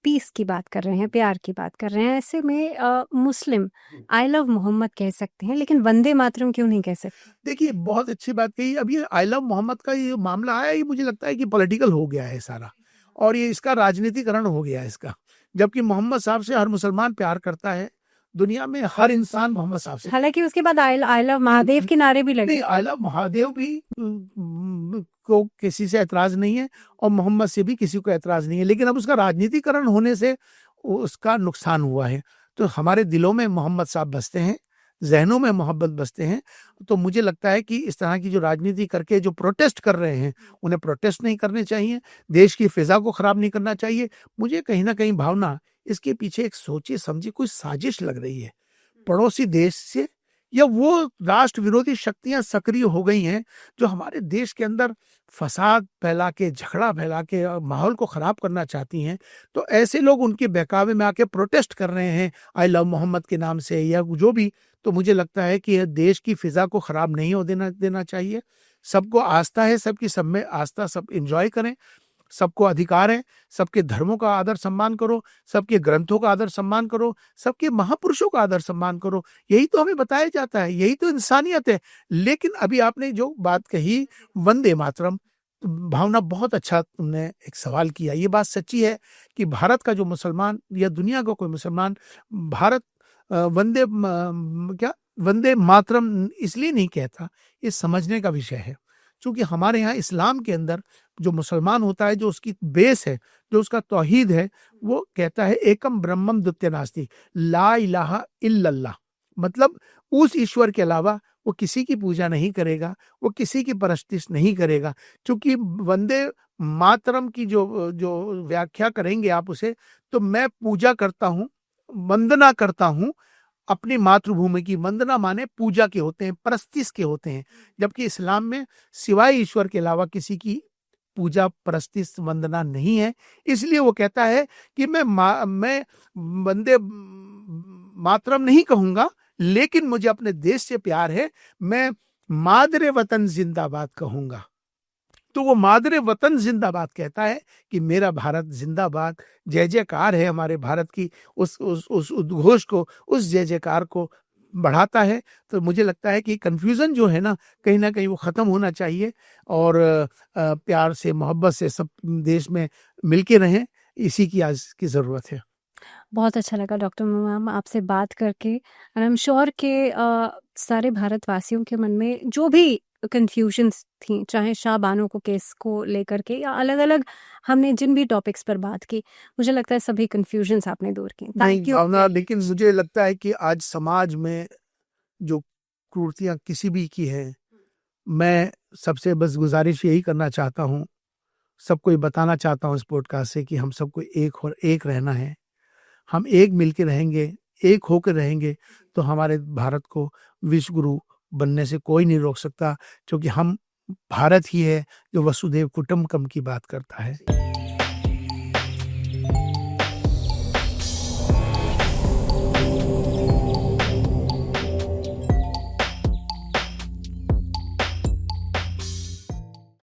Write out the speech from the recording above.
Piece की बात कर रहे हैं, प्यार की बात कर रहे हैं, ऐसे में मुस्लिम आई लव मोहम्मद कह सकते हैं, लेकिन वंदे मातरम क्यों नहीं कह सकते? देखिए, बहुत अच्छी बात कही। अब ये आई लव मोहम्मद का ये मामला है, ये मुझे लगता है कि पॉलिटिकल हो गया है सारा, और ये इसका राजनीतिकरण हो गया है इसका। जबकि मोहम्मद साहब से हर मुसलमान प्यार करता है, दुनिया में हर इंसान मोहम्मद साहब से। हालांकि उसके बाद आई आई लव महादेव के नारे भी नहीं, लगे। आई लव महादेव भी को किसी से ऐतराज नहीं है, और मोहम्मद से भी किसी को ऐतराज नहीं है, लेकिन अब उसका राजनीतिकरण होने से उसका नुकसान हुआ है। तो हमारे दिलों में मोहम्मद साहब बसते हैं, जहनों में मोहब्बत बसते हैं। तो मुझे लगता है कि इस तरह की जो राजनीति करके जो प्रोटेस्ट कर रहे हैं, उन्हें प्रोटेस्ट नहीं करने चाहिए, देश की फिजा को खराब नहीं करना चाहिए। मुझे कहीं ना कहीं भावना इसके पीछे एक सोची समझी कोई साजिश लग रही है पड़ोसी देश से, या वो राष्ट्र विरोधी शक्तियां सक्रिय हो गई हैं जो हमारे देश के अंदर फसाद फैला के, झगड़ा फैला के माहौल को खराब करना चाहती हैं। तो ऐसे लोग उनके बहकावे में आके प्रोटेस्ट कर रहे हैं आई लव मोहम्मद के नाम से या जो भी। तो मुझे लगता है कि यह देश की फिजा को खराब नहीं हो देना चाहिए। सबको आस्था है, सबकी सब में आस्था, सब एंजॉय करें, सबको अधिकार है, सबके धर्मों का आदर सम्मान करो, सबके ग्रंथों का आदर सम्मान करो, सबके महापुरुषों का आदर सम्मान करो। यही तो हमें बताया जाता है, यही तो इंसानियत है। लेकिन अभी आपने जो बात कही वंदे मातरम, भावना बहुत अच्छा तुमने एक सवाल किया। ये बात सच्ची है कि भारत का जो मुसलमान या दुनिया का कोई मुसलमान भारत वंदे मातरम इसलिए नहीं कहता, ये समझने का विषय है। क्योंकि हमारे यहाँ इस्लाम के अंदर जो मुसलमान होता है, जो उसकी बेस है, जो उसका तौहीद है, वो कहता है एकम ब्रह्मम द्वितीय नास्ति, ला इलाहा इल्लल्लाह। मतलब उस ईश्वर के अलावा वो किसी की पूजा नहीं करेगा, वो किसी की परस्तिश नहीं करेगा। क्योंकि वंदे मातरम की जो जो व्याख्या करेंगे आप उसे, तो मैं पूजा करता हूँ, वंदना करता हूँ अपनी मातृभूमि की। वंदना माने पूजा के होते हैं, परस्तिश के होते हैं। जबकि इस्लाम में सिवाय ईश्वर के अलावा किसी की पूजा, परस्तिश, वंदना नहीं है। इसलिए वो कहता है कि मैं वंदे मातरम नहीं कहूंगा, लेकिन मुझे अपने देश से प्यार है, मैं मादरे वतन जिंदाबाद कहूंगा। तो वो मादरे वतन जिंदाबाद कहता है कि मेरा भारत जिंदाबाद। जय जयकार है हमारे भारत की, उस उद्घोष को, उस जय जयकार को बढ़ाता है। तो मुझे लगता है कि कंफ्यूजन जो है ना कहीं वो खत्म होना चाहिए, और प्यार से, मोहब्बत से सब देश में मिलके रहें, इसी की आज की जरूरत है। बहुत अच्छा लगा डॉक्टर मैम आपसे बात करके, एंड आई एम श्योर के सारे भारतवासियों के मन में जो भी कंफ्यूजन्स थी, चाहे शाह बानो को केस को लेकर के या अलग अलग हमने जिन भी टॉपिक्स पर बात की, मुझे लगता है सभी कंफ्यूजन्स आपने दूर की। नहीं थैंक यू। भावना, लेकिन मुझे लगता है कि आज समाज में जो क्रूरतियां किसी भी की हैं, मैं सबसे बस गुजारिश यही करना चाहता हूँ, सबको ये बताना चाहता हूँ इस पॉडकास्ट से कि हम सबको एक रहना है। हम एक मिलके रहेंगे, एक होकर रहेंगे, तो हमारे भारत को विश्व गुरु बनने से कोई नहीं रोक सकता। क्योंकि हम भारत ही है जो वसुधैव कुटुंबकम की बात करता है।